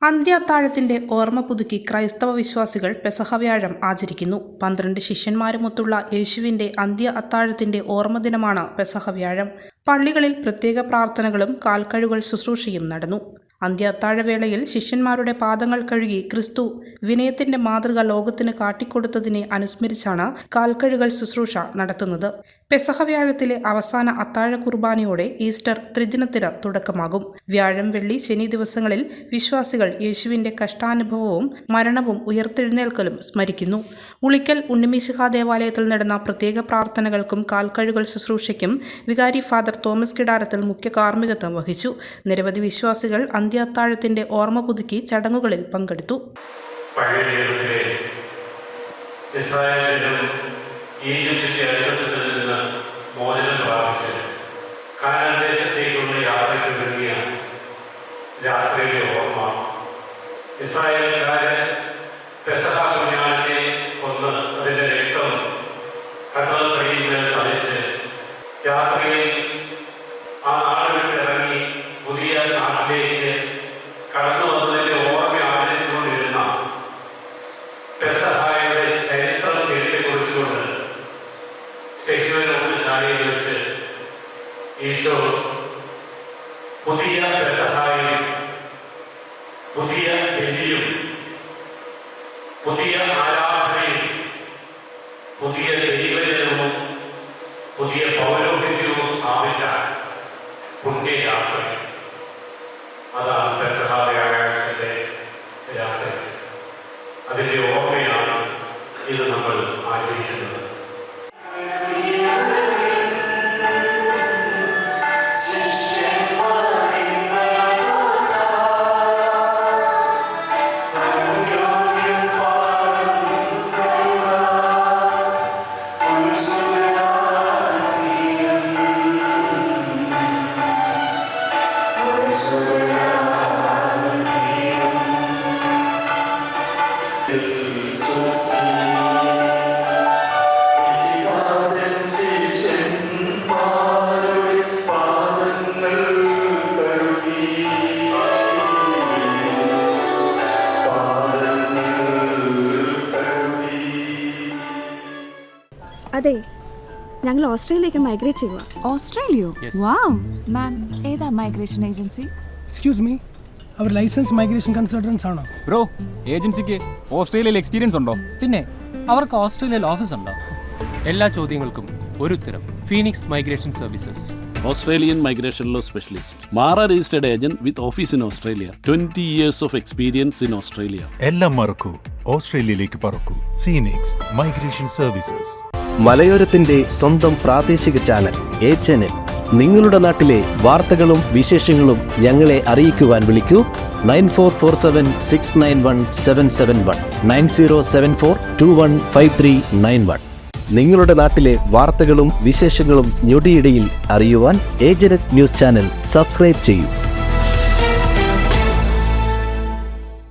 അന്ത്യ അത്താഴത്തിന്റെ ഓർമ്മ പുതുക്കി ക്രൈസ്തവ വിശ്വാസികൾ പെസഹ വ്യാഴം ആചരിക്കുന്നു. 12 ശിഷ്യന്മാരുമൊത്തുള്ള യേശുവിന്റെ അന്ത്യ അത്താഴത്തിന്റെ ഓർമ്മ ദിനമാണ് പെസഹ വ്യാഴം. പള്ളികളിൽ പ്രത്യേക പ്രാർത്ഥനകളും കാൽക്കഴുകൽ ശുശ്രൂഷയും നടന്നു. അന്ത്യ അത്താഴവേളയിൽ ശിഷ്യന്മാരുടെ പാദങ്ങൾ കഴുകി ക്രിസ്തു വിനയത്തിന്റെ മാതൃക ലോകത്തിന് കാട്ടിക്കൊടുത്തതിനെ അനുസ്മരിച്ചാണ് കാൽക്കഴുകൽ ശുശ്രൂഷ നടത്തുന്നത്. പെസഹ വ്യാഴത്തിലെ അവസാന അത്താഴ കുർബാനയോടെ ഈസ്റ്റർ ത്രിദിനത്തിന് തുടക്കമാകും. വ്യാഴം, വെള്ളി, ശനി ദിവസങ്ങളിൽ വിശ്വാസികൾ യേശുവിന്റെ കഷ്ടാനുഭവവും മരണവും ഉയർത്തെഴുന്നേൽക്കലും സ്മരിക്കുന്നു. ഉളിക്കൽ ഉണ്ണിമീശിഹാ ദേവാലയത്തിൽ നടന്ന പ്രത്യേക പ്രാർത്ഥനകൾക്കും കാൽക്കഴുകൽ ശുശ്രൂഷയ്ക്കും വികാരി ഫാദർ തോമസ് കിടാരത്തിൽ മുഖ്യ കാർമ്മികത്വം വഹിച്ചു. നിരവധി വിശ്വാസികൾ അന്ത്യ അത്താഴത്തിന്റെ ഓർമ്മ പുതുക്കി ചടങ്ങുകളിൽ പങ്കെടുത്തു. ഈജിപ്തിന്റെ അടിമത്തത്തിൽ നിന്ന് മോചനം പ്രാപിച്ച് കാനാൻ ദേശത്തേക്കുള്ള യാത്രയ്ക്ക് ഒരുങ്ങിയ രാത്രിയിലെ ഓർമ്മ. ഇസ്രായേൽക്കാര് പെസഹ കുഞ്ഞാടിനെ കൊന്ന് അതിന്റെ രക്തം കടൽപ്പടിയിൽ തളിച്ച് രാത്രിയിൽ ആ നാട് വിട്ടിറങ്ങി പുതിയ നാട്ടിലേക്ക് കടന്നു വന്നതിന്റെ ഓർമ്മ ആചരിച്ചുകൊണ്ടിരുന്ന പെസഹായുടെ ചരിത്രം തിരുത്തിക്കുറിച്ചുകൊണ്ട് ശാലയിൽ വെച്ച് ഈശോ പുതിയ പെസഹായും പുതിയ ബലിയും പുതിയ ആരാധനയും പുതിയ ദൈവജനവും പുതിയ പൗരോഹിത്യവും സ്ഥാപിച്ച പുണ്യയാത്ര. അതാണ് പെസഹ വ്യാഴാഴ്ചത്തെ രാത്രി. അതിൻ്റെ ഓർമ്മയാണ് ഇത് നമ്മൾ ആചരിക്കുന്നത്. അതെ, ഞങ്ങൾ ഓസ്ട്രേലിയയിലേക്ക് മൈഗ്രേറ്റ് ചെയ്യുക. ഓസ്ട്രേലിയയോ? വാവ് മാം, ഏതാ മൈഗ്രേഷൻ ഏജൻസി? എക്സ്ക്യൂസ് മീ, അവർ ലൈസൻസ് മൈഗ്രേഷൻ കൺസൾട്ടൻസ് ആണോ? ബ്രോ, ഏജൻസിക്ക് ഓസ്ട്രേലിയയിൽ എക്സ്പീരിയൻസ് ഉണ്ടോ? പിന്നെ അവർക്ക് ഓസ്ട്രേലിയയിൽ ഓഫീസ് ഉണ്ടോ? എല്ലാ ചോദ്യങ്ങൾക്കും ഒരു ഉത്തരം. Phoenix migration services, Australian Migration Law Specialist. Mara registered agent with office in Australia. 20 years of experience in Australia. എല്ലാം മറക്കൂ, ഓസ്ട്രേലിയയിലേക്ക് പറക്കൂ. Phoenix migration services. മലയോരത്തിന്റെ സ്വന്തം പ്രാദേശിക ചാനൽ എ ചാനൽ. നിങ്ങളുടെ നാട്ടിലെ വാർത്തകളും വിശേഷങ്ങളും ഞങ്ങളെ അറിയിക്കുവാൻ വിളിക്കൂ. 9447691771 9074215391. നിങ്ങളുടെ നാട്ടിലെ വാർത്തകളും വിശേഷങ്ങളും ഞൊടിയിടയിൽ അറിയുവാൻ ഏജനറ്റ് ന്യൂസ് ചാനൽ സബ്സ്ക്രൈബ് ചെയ്യൂ.